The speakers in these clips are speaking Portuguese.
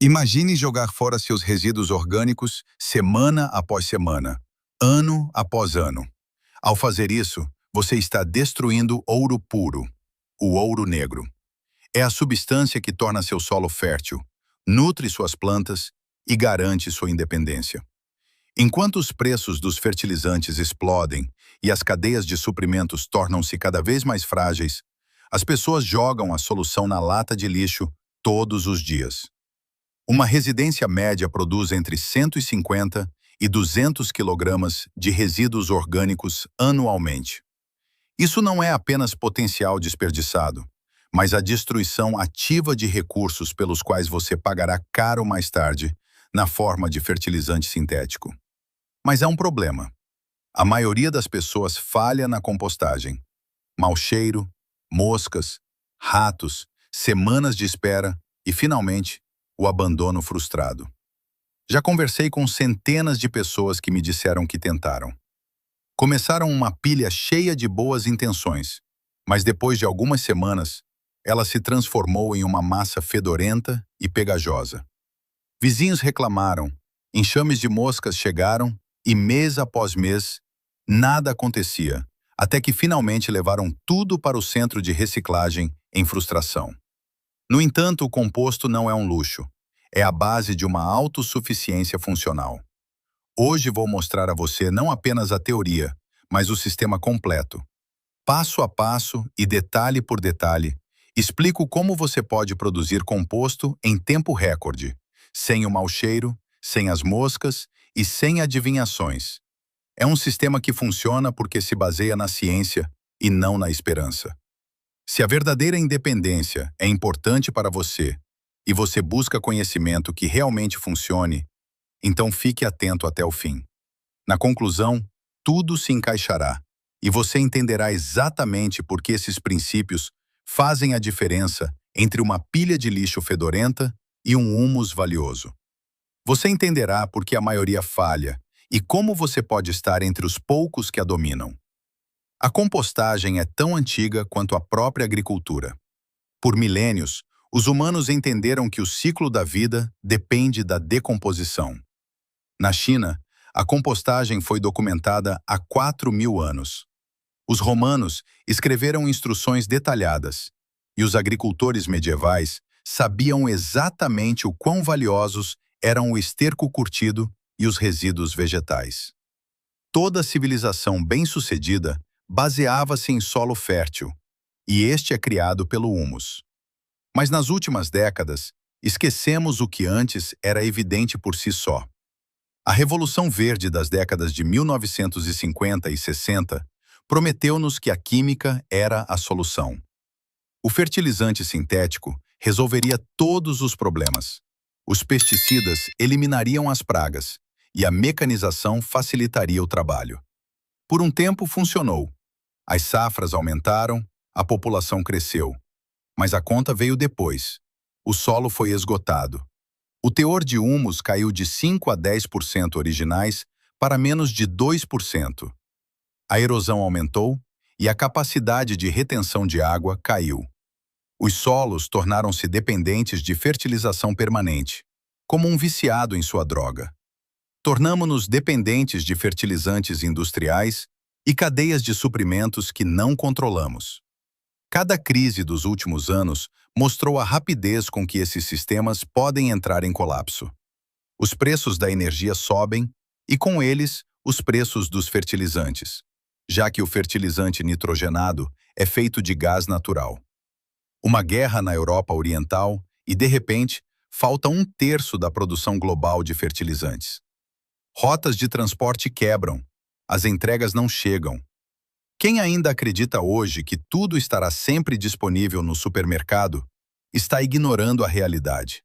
Imagine jogar fora seus resíduos orgânicos semana após semana, ano após ano. Ao fazer isso, você está destruindo ouro puro, o ouro negro. É a substância que torna seu solo fértil, nutre suas plantas e garante sua independência. Enquanto os preços dos fertilizantes explodem e as cadeias de suprimentos tornam-se cada vez mais frágeis, as pessoas jogam a solução na lata de lixo todos os dias. Uma residência média produz entre 150 e 200 quilogramas de resíduos orgânicos anualmente. Isso não é apenas potencial desperdiçado, mas a destruição ativa de recursos pelos quais você pagará caro mais tarde, na forma de fertilizante sintético. Mas há um problema. A maioria das pessoas falha na compostagem. Mau cheiro, moscas, ratos, semanas de espera e, finalmente, o abandono frustrado. Já conversei com centenas de pessoas que me disseram que tentaram. Começaram uma pilha cheia de boas intenções, mas depois de algumas semanas, ela se transformou em uma massa fedorenta e pegajosa. Vizinhos reclamaram, enxames de moscas chegaram e mês após mês, nada acontecia, até que finalmente levaram tudo para o centro de reciclagem em frustração. No entanto, o composto não é um luxo. É a base de uma autossuficiência funcional. Hoje vou mostrar a você não apenas a teoria, mas o sistema completo. Passo a passo e detalhe por detalhe, explico como você pode produzir composto em tempo recorde, sem o mau cheiro, sem as moscas e sem adivinhações. É um sistema que funciona porque se baseia na ciência e não na esperança. Se a verdadeira independência é importante para você e você busca conhecimento que realmente funcione, então fique atento até o fim. Na conclusão, tudo se encaixará e você entenderá exatamente por que esses princípios fazem a diferença entre uma pilha de lixo fedorenta e um humus valioso. Você entenderá por que a maioria falha e como você pode estar entre os poucos que a dominam. A compostagem é tão antiga quanto a própria agricultura. Por milênios, os humanos entenderam que o ciclo da vida depende da decomposição. Na China, a compostagem foi documentada há 4.000 anos. Os romanos escreveram instruções detalhadas, e os agricultores medievais sabiam exatamente o quão valiosos eram o esterco curtido e os resíduos vegetais. Toda civilização bem-sucedida baseava-se em solo fértil, e este é criado pelo humus. Mas nas últimas décadas, esquecemos o que antes era evidente por si só. A Revolução Verde das décadas de 1950 e 60 prometeu-nos que a química era a solução. O fertilizante sintético resolveria todos os problemas. Os pesticidas eliminariam as pragas e a mecanização facilitaria o trabalho. Por um tempo funcionou. As safras aumentaram, a população cresceu. Mas a conta veio depois. O solo foi esgotado. O teor de humus caiu de 5 a 10% originais para menos de 2%. A erosão aumentou e a capacidade de retenção de água caiu. Os solos tornaram-se dependentes de fertilização permanente, como um viciado em sua droga. Tornamo-nos dependentes de fertilizantes industriais e cadeias de suprimentos que não controlamos. Cada crise dos últimos anos mostrou a rapidez com que esses sistemas podem entrar em colapso. Os preços da energia sobem e, com eles, os preços dos fertilizantes, já que o fertilizante nitrogenado é feito de gás natural. Uma guerra na Europa Oriental e, de repente, falta 1/3 da produção global de fertilizantes. Rotas de transporte quebram, as entregas não chegam. Quem ainda acredita hoje que tudo estará sempre disponível no supermercado está ignorando a realidade.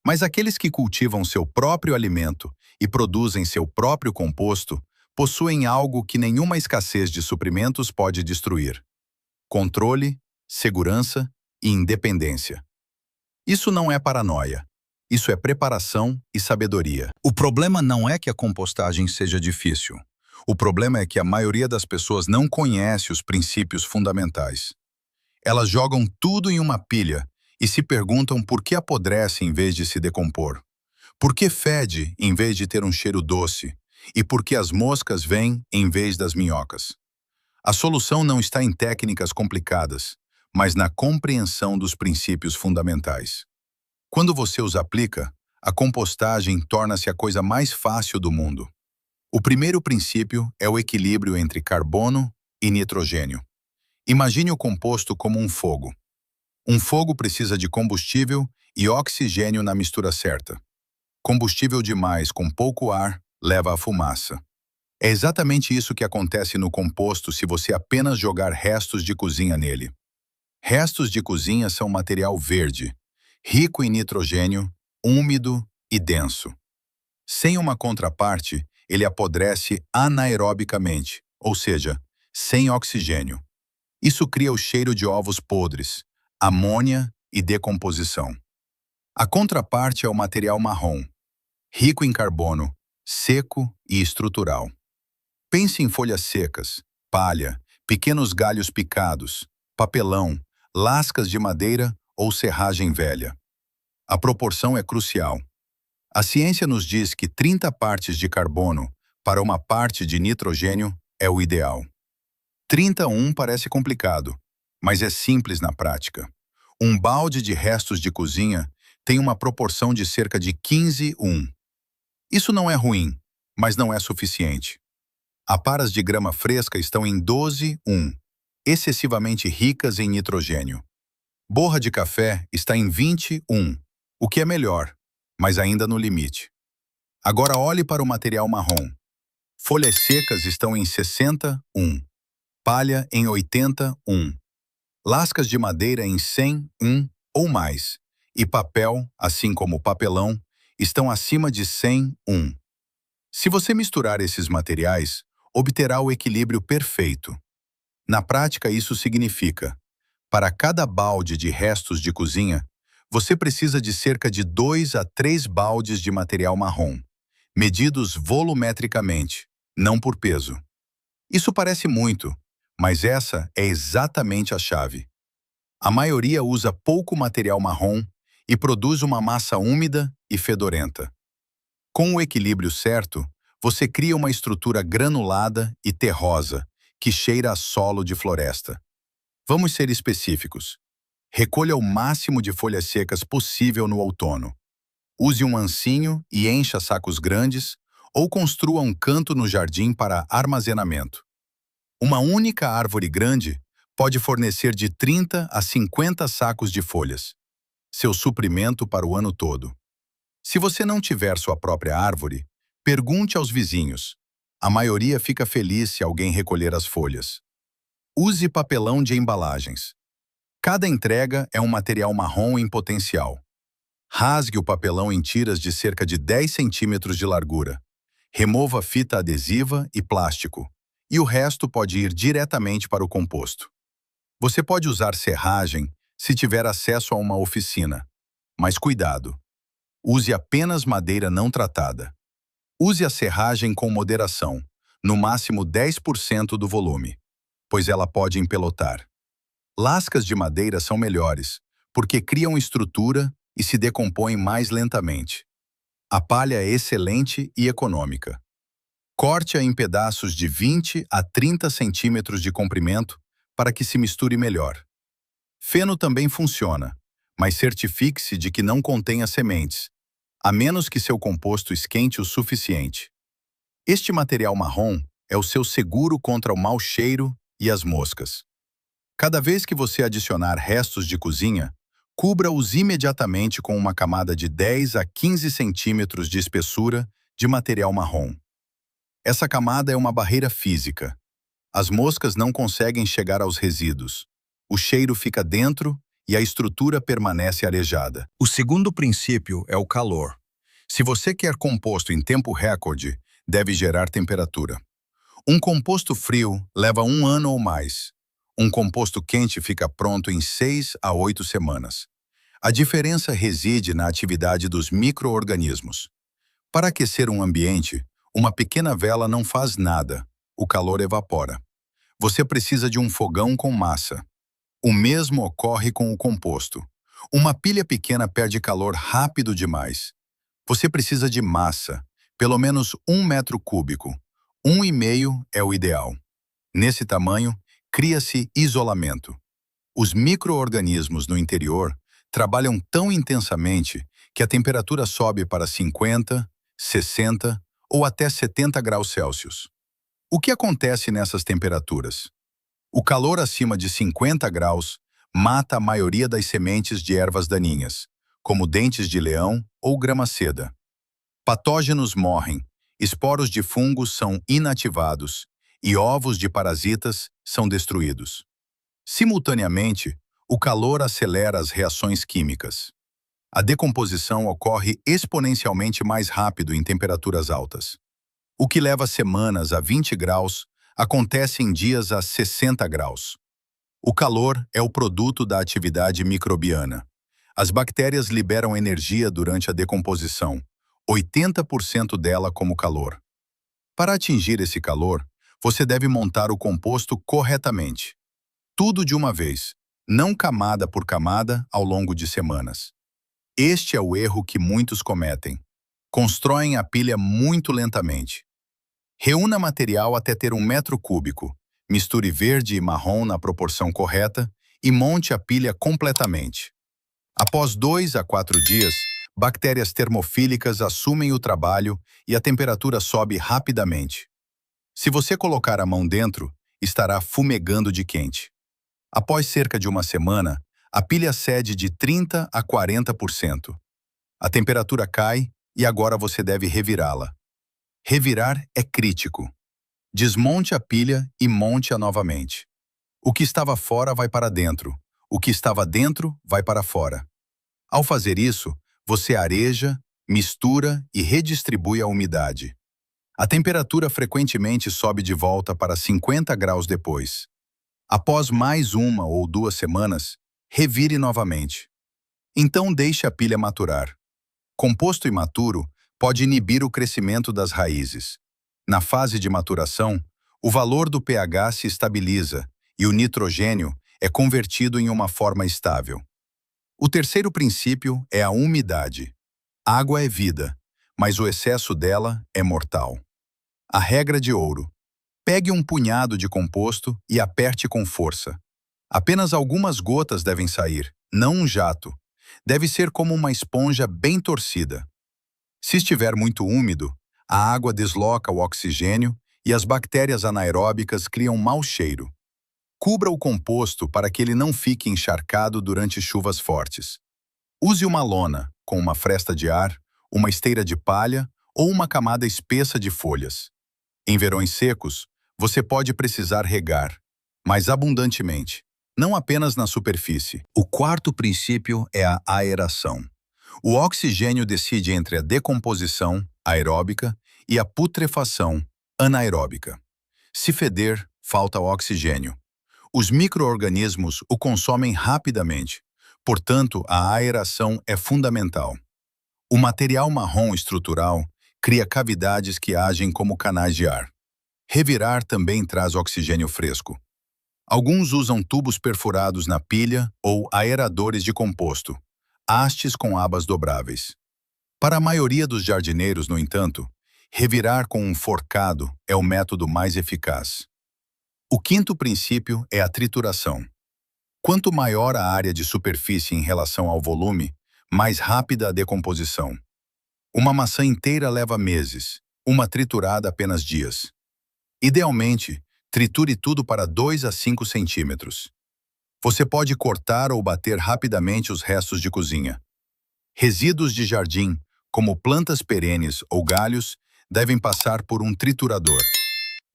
Mas aqueles que cultivam seu próprio alimento e produzem seu próprio composto possuem algo que nenhuma escassez de suprimentos pode destruir: controle, segurança e independência. Isso não é paranoia. Isso é preparação e sabedoria. O problema não é que a compostagem seja difícil. O problema é que a maioria das pessoas não conhece os princípios fundamentais. Elas jogam tudo em uma pilha e se perguntam por que apodrece em vez de se decompor, por que fede em vez de ter um cheiro doce e por que as moscas vêm em vez das minhocas. A solução não está em técnicas complicadas, mas na compreensão dos princípios fundamentais. Quando você os aplica, a compostagem torna-se a coisa mais fácil do mundo. O primeiro princípio é o equilíbrio entre carbono e nitrogênio. Imagine o composto como um fogo. Um fogo precisa de combustível e oxigênio na mistura certa. Combustível demais com pouco ar leva à fumaça. É exatamente isso que acontece no composto se você apenas jogar restos de cozinha nele. Restos de cozinha são material verde, rico em nitrogênio, úmido e denso. Sem uma contraparte, ele apodrece anaerobicamente, ou seja, sem oxigênio. Isso cria o cheiro de ovos podres, amônia e decomposição. A contraparte é o material marrom, rico em carbono, seco e estrutural. Pense em folhas secas, palha, pequenos galhos picados, papelão, lascas de madeira ou serragem velha. A proporção é crucial. A ciência nos diz que 30 partes de carbono para uma parte de nitrogênio é o ideal. 31 parece complicado, mas é simples na prática. Um balde de restos de cozinha tem uma proporção de cerca de 15:1. Isso não é ruim, mas não é suficiente. Aparas de grama fresca estão em 12:1, excessivamente ricas em nitrogênio. Borra de café está em 20:1, o que é melhor, mas ainda no limite. Agora olhe para o material marrom. Folhas secas estão em 60:1, palha em 80:1, lascas de madeira em 100:1 ou mais, e papel, assim como papelão, estão acima de 100:1. Se você misturar esses materiais, obterá o equilíbrio perfeito. Na prática, isso significa: para cada balde de restos de cozinha, você precisa de cerca de 2 a 3 baldes de material marrom, medidos volumetricamente, não por peso. Isso parece muito, mas essa é exatamente a chave. A maioria usa pouco material marrom e produz uma massa úmida e fedorenta. Com o equilíbrio certo, você cria uma estrutura granulada e terrosa, que cheira a solo de floresta. Vamos ser específicos. Recolha o máximo de folhas secas possível no outono. Use um ancinho e encha sacos grandes, ou construa um canto no jardim para armazenamento. Uma única árvore grande pode fornecer de 30 a 50 sacos de folhas, seu suprimento para o ano todo. Se você não tiver sua própria árvore, pergunte aos vizinhos. A maioria fica feliz se alguém recolher as folhas. Use papelão de embalagens. Cada entrega é um material marrom em potencial. Rasgue o papelão em tiras de cerca de 10 centímetros de largura. Remova fita adesiva e plástico, e o resto pode ir diretamente para o composto. Você pode usar serragem se tiver acesso a uma oficina, mas cuidado. Use apenas madeira não tratada. Use a serragem com moderação, no máximo 10% do volume, pois ela pode empelotar. Lascas de madeira são melhores, porque criam estrutura e se decompõem mais lentamente. A palha é excelente e econômica. Corte-a em pedaços de 20 a 30 centímetros de comprimento para que se misture melhor. Feno também funciona, mas certifique-se de que não contenha sementes, a menos que seu composto esquente o suficiente. Este material marrom é o seu seguro contra o mau cheiro e as moscas. Cada vez que você adicionar restos de cozinha, cubra-os imediatamente com uma camada de 10 a 15 centímetros de espessura de material marrom. Essa camada é uma barreira física. As moscas não conseguem chegar aos resíduos. O cheiro fica dentro e a estrutura permanece arejada. O segundo princípio é o calor. Se você quer composto em tempo recorde, deve gerar temperatura. Um composto frio leva 1 ano ou mais. Um composto quente fica pronto em 6 a 8 semanas. A diferença reside na atividade dos micro-organismos. Para aquecer um ambiente, uma pequena vela não faz nada. O calor evapora. Você precisa de um fogão com massa. O mesmo ocorre com o composto. Uma pilha pequena perde calor rápido demais. Você precisa de massa, pelo menos 1 metro cúbico. 1,5 é o ideal. Nesse tamanho, cria-se isolamento. Os micro-organismos no interior trabalham tão intensamente que a temperatura sobe para 50, 60 ou até 70 graus Celsius. O que acontece nessas temperaturas? O calor acima de 50 graus mata a maioria das sementes de ervas daninhas, como dentes de leão ou grama-seda. Patógenos morrem, esporos de fungos são inativados e ovos de parasitas são destruídos. Simultaneamente, o calor acelera as reações químicas. A decomposição ocorre exponencialmente mais rápido em temperaturas altas. O que leva semanas a 20 graus acontece em dias a 60 graus. O calor é o produto da atividade microbiana. As bactérias liberam energia durante a decomposição, 80% dela como calor. Para atingir esse calor, você deve montar o composto corretamente. Tudo de uma vez, não camada por camada ao longo de semanas. Este é o erro que muitos cometem. Constroem a pilha muito lentamente. Reúna material até ter 1 metro cúbico, misture verde e marrom na proporção correta e monte a pilha completamente. Após 2 a 4 dias, bactérias termofílicas assumem o trabalho e a temperatura sobe rapidamente. Se você colocar a mão dentro, estará fumegando de quente. Após cerca de uma semana, a pilha cede de 30 a 40%. A temperatura cai e agora você deve revirá-la. Revirar é crítico. Desmonte a pilha e monte-a novamente. O que estava fora vai para dentro. O que estava dentro vai para fora. Ao fazer isso, você areja, mistura e redistribui a umidade. A temperatura frequentemente sobe de volta para 50 graus depois. Após mais 1 ou 2 semanas, revire novamente. Então deixe a pilha maturar. Composto imaturo pode inibir o crescimento das raízes. Na fase de maturação, o valor do pH se estabiliza e o nitrogênio é convertido em uma forma estável. O terceiro princípio é a umidade. Água é vida, mas o excesso dela é mortal. A regra de ouro: pegue um punhado de composto e aperte com força. Apenas algumas gotas devem sair, não um jato. Deve ser como uma esponja bem torcida. Se estiver muito úmido, a água desloca o oxigênio e as bactérias anaeróbicas criam mau cheiro. Cubra o composto para que ele não fique encharcado durante chuvas fortes. Use uma lona, com uma fresta de ar, uma esteira de palha ou uma camada espessa de folhas. Em verões secos, você pode precisar regar, mas abundantemente, não apenas na superfície. O quarto princípio é a aeração. O oxigênio decide entre a decomposição, aeróbica, e a putrefação, anaeróbica. Se feder, falta oxigênio. Os micro-organismos o consomem rapidamente, portanto, a aeração é fundamental. O material marrom estrutural cria cavidades que agem como canais de ar. Revirar também traz oxigênio fresco. Alguns usam tubos perfurados na pilha ou aeradores de composto, hastes com abas dobráveis. Para a maioria dos jardineiros, no entanto, revirar com um forcado é o método mais eficaz. O quinto princípio é a trituração. Quanto maior a área de superfície em relação ao volume, mais rápida a decomposição. Uma maçã inteira leva meses, uma triturada apenas dias. Idealmente, triture tudo para 2 a 5 centímetros. Você pode cortar ou bater rapidamente os restos de cozinha. Resíduos de jardim, como plantas perenes ou galhos, devem passar por um triturador.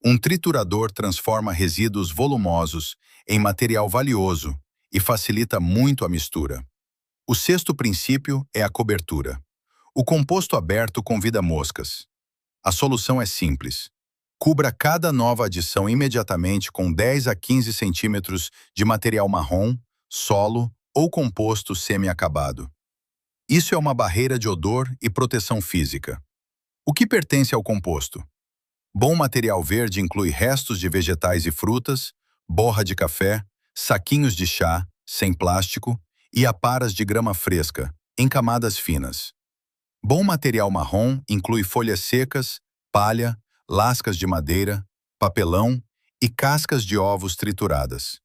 Um triturador transforma resíduos volumosos em material valioso e facilita muito a mistura. O sexto princípio é a cobertura. O composto aberto convida moscas. A solução é simples. Cubra cada nova adição imediatamente com 10 a 15 centímetros de material marrom, solo ou composto semi-acabado. Isso é uma barreira de odor e proteção física. O que pertence ao composto? Bom material verde inclui restos de vegetais e frutas, borra de café, saquinhos de chá, sem plástico, e aparas de grama fresca, em camadas finas. Bom material marrom inclui folhas secas, palha, lascas de madeira, papelão e cascas de ovos trituradas.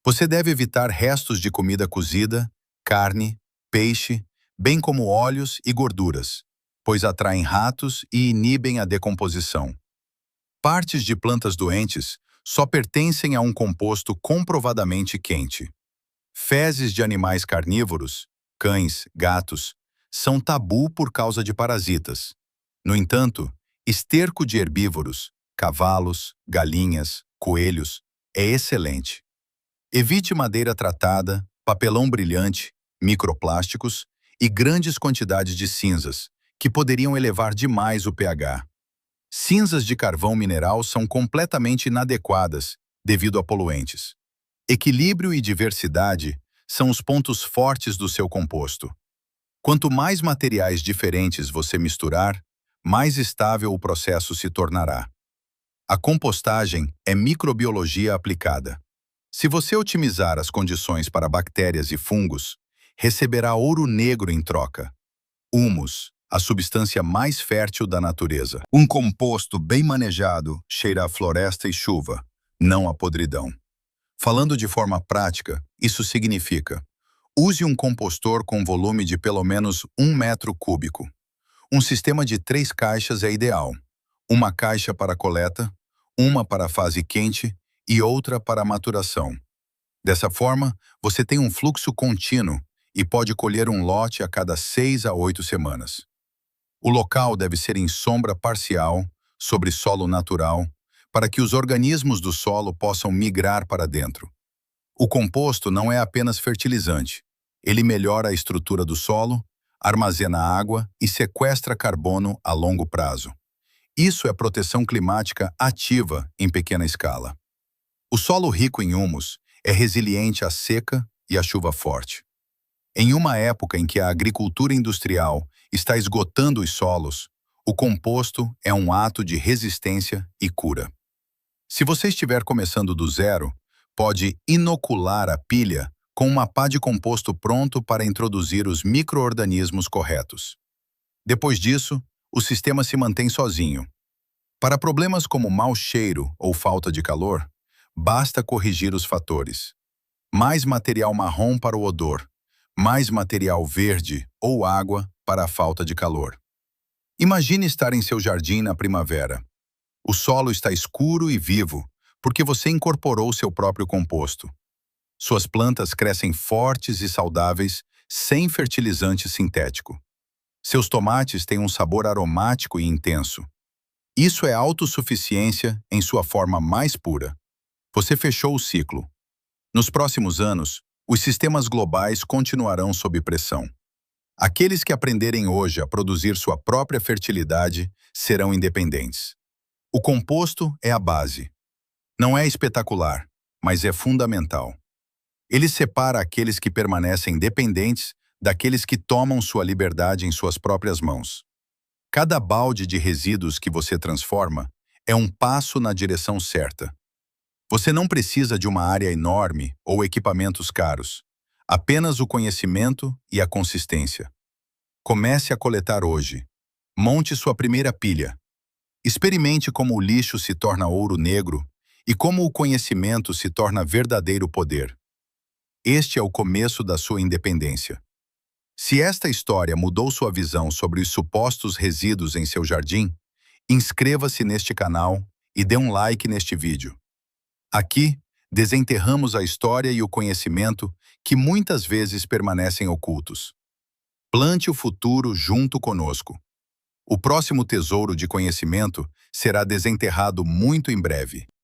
Você deve evitar restos de comida cozida, carne, peixe, bem como óleos e gorduras, pois atraem ratos e inibem a decomposição. Partes de plantas doentes só pertencem a um composto comprovadamente quente. Fezes de animais carnívoros, cães, gatos, são tabu por causa de parasitas. No entanto, esterco de herbívoros, cavalos, galinhas, coelhos, é excelente. Evite madeira tratada, papelão brilhante, microplásticos e grandes quantidades de cinzas, que poderiam elevar demais o pH. Cinzas de carvão mineral são completamente inadequadas devido a poluentes. Equilíbrio e diversidade são os pontos fortes do seu composto. Quanto mais materiais diferentes você misturar, mais estável o processo se tornará. A compostagem é microbiologia aplicada. Se você otimizar as condições para bactérias e fungos, receberá ouro negro em troca. Humus, a substância mais fértil da natureza. Um composto bem manejado cheira a floresta e chuva, não a podridão. Falando de forma prática, isso significa: use um compostor com volume de pelo menos 1 metro cúbico. Um sistema de 3 caixas é ideal. Uma caixa para coleta, uma para a fase quente e outra para a maturação. Dessa forma, você tem um fluxo contínuo e pode colher um lote a cada 6 a 8 semanas. O local deve ser em sombra parcial, sobre solo natural, para que os organismos do solo possam migrar para dentro. O composto não é apenas fertilizante. Ele melhora a estrutura do solo, armazena água e sequestra carbono a longo prazo. Isso é proteção climática ativa em pequena escala. O solo rico em humus é resiliente à seca e à chuva forte. Em uma época em que a agricultura industrial está esgotando os solos, o composto é um ato de resistência e cura. Se você estiver começando do zero, pode inocular a pilha com uma pá de composto pronto para introduzir os micro-organismos corretos. Depois disso, o sistema se mantém sozinho. Para problemas como mau cheiro ou falta de calor, basta corrigir os fatores. Mais material marrom para o odor, mais material verde ou água para a falta de calor. Imagine estar em seu jardim na primavera. O solo está escuro e vivo, porque você incorporou seu próprio composto. Suas plantas crescem fortes e saudáveis, sem fertilizante sintético. Seus tomates têm um sabor aromático e intenso. Isso é autossuficiência em sua forma mais pura. Você fechou o ciclo. Nos próximos anos, os sistemas globais continuarão sob pressão. Aqueles que aprenderem hoje a produzir sua própria fertilidade serão independentes. O composto é a base. Não é espetacular, mas é fundamental. Ele separa aqueles que permanecem dependentes daqueles que tomam sua liberdade em suas próprias mãos. Cada balde de resíduos que você transforma é um passo na direção certa. Você não precisa de uma área enorme ou equipamentos caros. Apenas o conhecimento e a consistência. Comece a coletar hoje. Monte sua primeira pilha. Experimente como o lixo se torna ouro negro e como o conhecimento se torna verdadeiro poder. Este é o começo da sua independência. Se esta história mudou sua visão sobre os supostos resíduos em seu jardim, inscreva-se neste canal e dê um like neste vídeo. Aqui, desenterramos a história e o conhecimento que muitas vezes permanecem ocultos. Plante o futuro junto conosco. O próximo tesouro de conhecimento será desenterrado muito em breve.